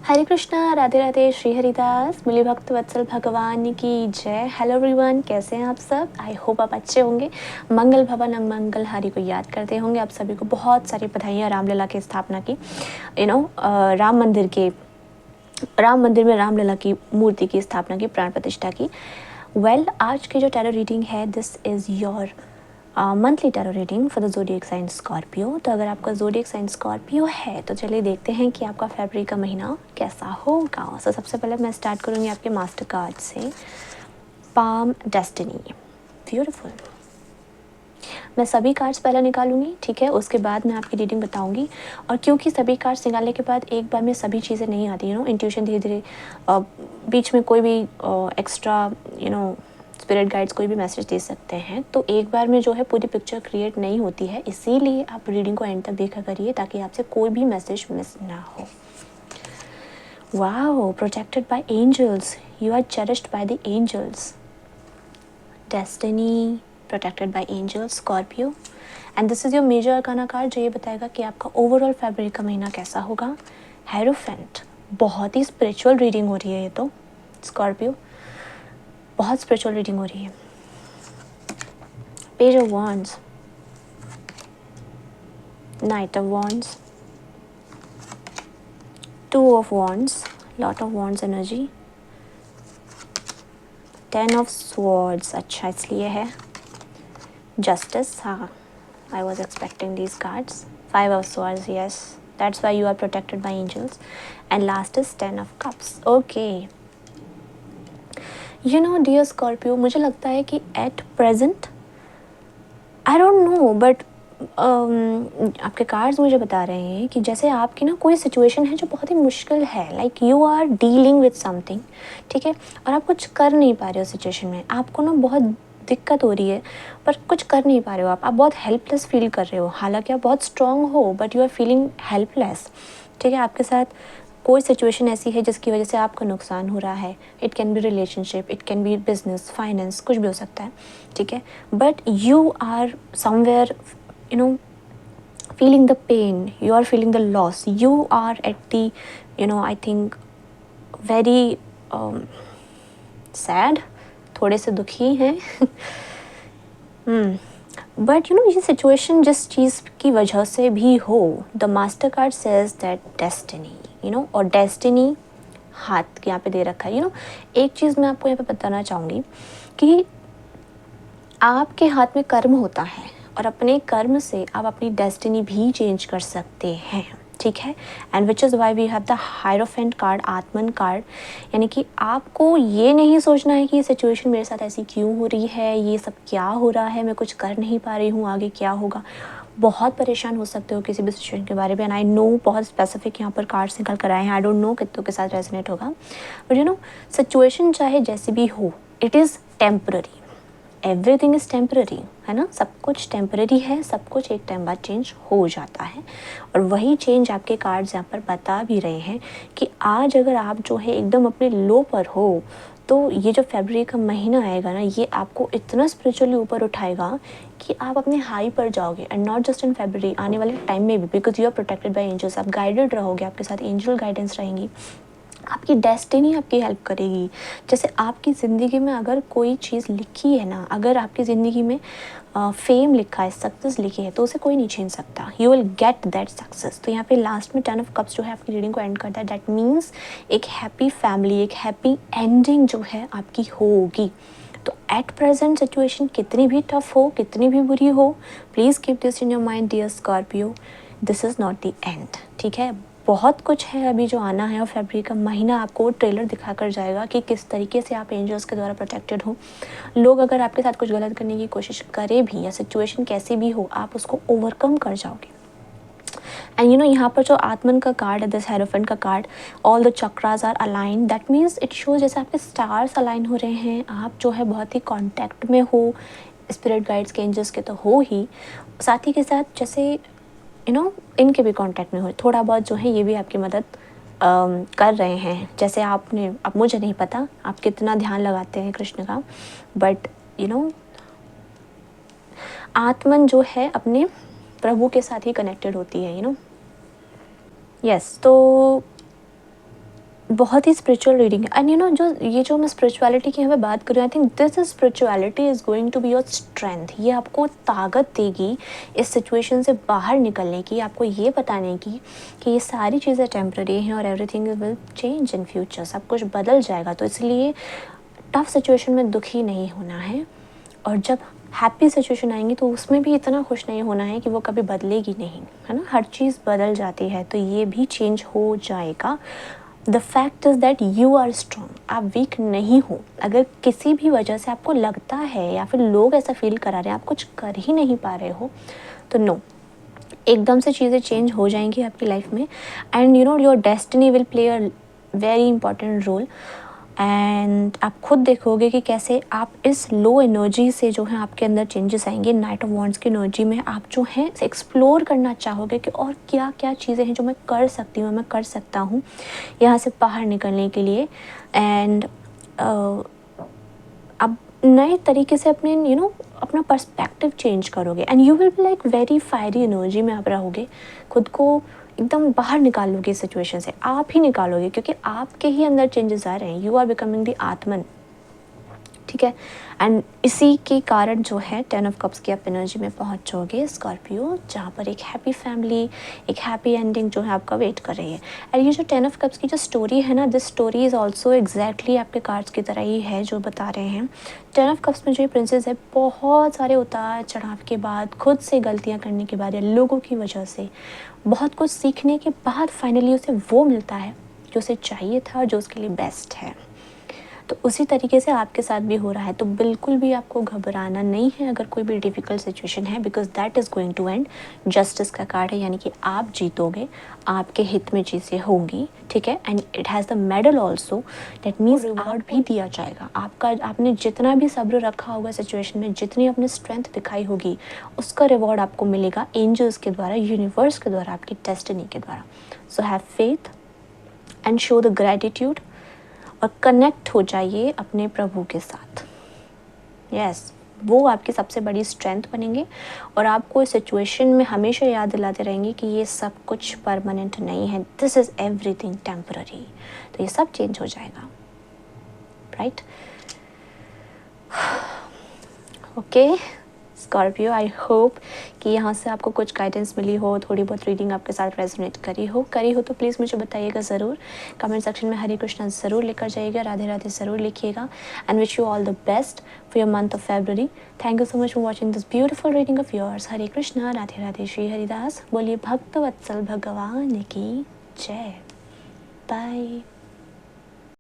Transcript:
हरे कृष्णा, राधे राधे, श्री हरिदास, मिली भक्त वत्सल भगवान की जय। हेलो एवरीवन, कैसे हैं आप सब? आई होप आप अच्छे होंगे। मंगल भवन मंगल हारी को याद करते होंगे। आप सभी को बहुत सारी बधाइयाँ रामलला की स्थापना की, राम मंदिर में रामलला की मूर्ति की स्थापना की, प्राण प्रतिष्ठा की। आज की जो टैरो रीडिंग है, this is your monthly tarot reading for the zodiac sign Scorpio. तो अगर आपका ज़ोडिएक साइन स्कॉर्पियो है तो चलिए देखते हैं कि आपका फरवरी का महीना कैसा होगा। सबसे पहले मैं स्टार्ट करूँगी आपके मास्टर कार्ड से, पाम डेस्टिनी। ब्यूटीफुल। मैं सभी कार्ड्स पहले निकालूंगी, ठीक है, उसके बाद मैं आपकी रीडिंग बताऊंगी। और क्योंकि सभी कार्ड्स निकालने के बाद एक बार में सभी चीज़ें नहीं आती, इंट्यूशन धीरे धीरे बीच में कोई भी एक्स्ट्रा स्पिरिट गाइड्स कोई भी मैसेज दे सकते हैं, तो एक बार में जो है पूरी पिक्चर क्रिएट नहीं होती है। इसीलिए आप रीडिंग को एंड तक देखा करिए ताकि आपसे कोई भी मैसेज मिस ना हो। Wow, protected by angels, you are cherished by the angels. Destiny, protected by angels, Scorpio. And this is your major arcana card, जो ये बताएगा कि आपका ओवरऑल फरवरी का महीना कैसा होगा। हेरोफेंट, बहुत ही स्पिरिचुअल रीडिंग हो रही है ये तो स्कॉर्पियो, बहुत स्पिरिचुअल रीडिंग हो रही है। Page of wands, night of wands, two of wands, lot of wands energy, 10 of swords, अच्छा इसलिए है। जस्टिस, हाँ, I was expecting these cards. 5 of swords, yes, that's why you are protected by angels. And last is 10 of cups. Okay, dear Scorpio, मुझे लगता है कि at present I don't know, but आपके cards मुझे बता रहे हैं कि जैसे आपकी ना कोई सिचुएशन है जो बहुत ही मुश्किल है, like you are dealing with something, ठीक है, और आप कुछ कर नहीं पा रहे हो सिचुएशन में, आपको ना बहुत दिक्कत हो रही है पर कुछ कर नहीं पा रहे हो, आप बहुत हेल्पलेस फील कर रहे हो। हालांकि आप बहुत स्ट्रांग हो but you are feeling helpless, ठीक है। आपके साथ कोई सिचुएशन ऐसी है जिसकी वजह से आपका नुकसान हो रहा है। It can be relationship, it can be business, finance, कुछ भी हो सकता है, ठीक है। But you are somewhere feeling the pain, you are feeling the loss, you are at the I think very sad, थोड़े से दुखी हैं। बट ये सिचुएशन जिस चीज़ की वजह से भी हो, the master card says that destiny, और डेस्टिनी हाथ यहाँ पे दे रखा है। एक चीज़ मैं आपको यहाँ पे बताना चाहूँगी कि आपके हाथ में कर्म होता है और अपने कर्म से आप अपनी डेस्टिनी भी चेंज कर सकते हैं, ठीक है। And which is why we have the hierophant card, Atman card, यानी कि आपको ये नहीं सोचना है कि ये सिचुएशन मेरे साथ ऐसी क्यों हो रही है, ये सब क्या हो रहा है, मैं कुछ कर नहीं पा रही हूँ, आगे क्या होगा। बहुत परेशान हो सकते हो किसी भी सिचुएशन के बारे में, एंड आई नो बहुत स्पेसिफिक यहाँ पर कार्ड्स निकल कर आए हैं। आई डोंट नो कितनों के साथ रेजोनेट होगा, बट सिचुएशन चाहे जैसी भी हो, it is temporary, everything is temporary, है ना। सब कुछ टेम्पररी है, सब कुछ एक टाइम बाद चेंज हो जाता है। और वही चेंज आपके कार्ड्स यहाँ पर बता भी रहे हैं कि आज अगर आप जो है एकदम अपने लो पर हो, तो ये जो फरवरी का महीना आएगा ना, ये आपको इतना स्पिरिचुअली ऊपर उठाएगा कि आप अपने हाई पर जाओगे। And not just in February, आने वाले टाइम में भी, because you are protected by angels, आप गाइडेड रहोगे, आपके साथ एंजल गाइडेंस रहेंगी, आपकी डेस्टिनी आपकी हेल्प करेगी। जैसे आपकी ज़िंदगी में अगर कोई चीज़ लिखी है ना, अगर आपकी ज़िंदगी में फेम लिखा है, सक्सेस लिखी है, तो उसे कोई नहीं छीन सकता। You will get that success. तो यहाँ पे लास्ट में 10 ऑफ कप्स जो है आपकी रीडिंग को एंड करता है। दैट मीन्स एक हैप्पी फैमिली, एक हैप्पी एंडिंग जो है आपकी होगी। तो एट प्रेजेंट सिचुएशन कितनी भी टफ हो, कितनी भी बुरी हो, please keep this in your mind dear Scorpio, this is not the end, ठीक है। बहुत कुछ है अभी जो आना है, और फरवरी का महीना आपको ट्रेलर दिखा कर जाएगा कि किस तरीके से आप एंजल्स के द्वारा प्रोटेक्टेड हो। लोग अगर आपके साथ कुछ गलत करने की कोशिश करें भी, या सिचुएशन कैसी भी हो, आप उसको ओवरकम कर जाओगे। एंड यहाँ पर जो आत्मन का कार्ड है, दिस हेरोफेंट का card, all the chakras are align, that means it shows जैसे आपके स्टार्स अलाइन हो रहे हैं, आप जो है बहुत ही कॉन्टैक्ट में हो स्पिरिट गाइड्स के, एंजल्स के तो हो ही, साथ ही के साथ जैसे इनके भी कांटेक्ट में हो, थोड़ा बहुत जो है ये भी आपकी मदद कर रहे हैं। जैसे आपने, अब मुझे नहीं पता आप कितना ध्यान लगाते हैं कृष्ण का, बट आत्मन जो है अपने प्रभु के साथ ही कनेक्टेड होती है, यस। तो बहुत ही स्पिरिचुअल रीडिंग है। एंड यू नो जो मैं स्पिरिचुअलिटी की यहाँ पे बात कर रही हूँ, I think this is spirituality is going to be your strength. ये आपको ताकत देगी इस सिचुएशन से बाहर निकलने की, आपको ये बताने की कि ये सारी चीज़ें टेम्प्रेरी हैं और everything will change in future, सब कुछ बदल जाएगा। तो इसलिए टफ सिचुएशन में दुखी नहीं होना है, और जब हैप्पी सिचुएशन आएंगी तो उसमें भी इतना खुश नहीं होना है कि वो कभी बदलेगी नहीं, है ना। हर चीज़ बदल जाती है, तो ये भी चेंज हो जाएगा। The fact is that you are strong, आप वीक नहीं हो। अगर किसी भी वजह से आपको लगता है या फिर लोग ऐसा फील करा रहे हैं आप कुछ कर ही नहीं पा रहे हो, तो नो, एकदम से चीज़ें चेंज हो जाएंगी आपकी लाइफ में। And you know your destiny will play a very important role. And आप खुद देखोगे कि कैसे आप इस लो एनर्जी से जो है आपके अंदर चेंजेस आएंगे। नाइट ऑफ वॉन्ड्स की एनर्जी में आप जो है एक्सप्लोर करना चाहोगे कि और क्या क्या चीज़ें हैं जो मैं कर सकती हूँ, मैं कर सकता हूँ यहाँ से बाहर निकलने के लिए। एंड आप नए तरीके से अपने अपना पर्सपेक्टिव चेंज करोगे and you will be like very fiery energy में आप रहोगे। खुद को एकदम बाहर निकालोगे इस सिचुएशन से, आप ही निकालोगे, क्योंकि आपके ही अंदर चेंजेस आ रहे हैं। यू आर बिकमिंग द आत्मन, ठीक है। एंड इसी के कारण जो है 10 ऑफ कप्स की आप एनर्जी में पहुंचोगे स्कॉर्पियो, जहाँ पर एक हैप्पी फैमिली, एक हैप्पी एंडिंग जो है आपका वेट कर रही है। एंड ये जो 10 ऑफ कप्स की जो स्टोरी है ना, this story is also exactly आपके कार्ड्स की तरह ही है जो बता रहे हैं। 10 ऑफ कप्स में जो ये प्रिंसेस है, बहुत सारे उतार चढ़ाव के बाद, खुद से गलतियाँ करने के बाद या लोगों की वजह से बहुत कुछ सीखने के बाद फाइनली उसे वो मिलता है जो उसे चाहिए था, जो उसके लिए बेस्ट है। तो उसी तरीके से आपके साथ भी हो रहा है। तो बिल्कुल भी आपको घबराना नहीं है अगर कोई भी डिफ़िकल्ट सिचुएशन है, because that is going to end. Justice का कार्ड है, यानी कि आप जीतोगे, आपके हित में चीज़ें होंगी, ठीक है। And it has the medal also, that means reward भी दिया जाएगा आपका। आपने जितना भी सब्र रखा होगा सिचुएशन में, जितनी अपनी स्ट्रेंथ दिखाई होगी, उसका रिवॉर्ड आपको मिलेगा एंजल्स के द्वारा, यूनिवर्स के द्वारा, आपकी डेस्टिनी के द्वारा। So have faith and show the gratitude, और कनेक्ट हो जाइए अपने प्रभु के साथ। यस, वो आपकी सबसे बड़ी स्ट्रेंथ बनेंगे और आपको इस सिचुएशन में हमेशा याद दिलाते रहेंगे कि ये सब कुछ परमानेंट नहीं है, दिस इज़ एवरीथिंग टेम्पररी। तो ये सब चेंज हो जाएगा, right. Okay Scorpio, I hope कि यहाँ से आपको कुछ गाइडेंस मिली हो, थोड़ी बहुत रीडिंग आपके साथ रेजोनेट करी हो तो प्लीज़ मुझे बताइएगा ज़रूर। कमेंट सेक्शन में हरे कृष्णा ज़रूर लिखकर जाइएगा, राधे राधे ज़रूर लिखिएगा। And wish you all the best for your month of February। Thank you so much for watching this beautiful reading of yours. Hare Krishna, Radhe Radhe, Shri Haridas. बोलिए भक्त वत्सल भगवान की जय। बाय।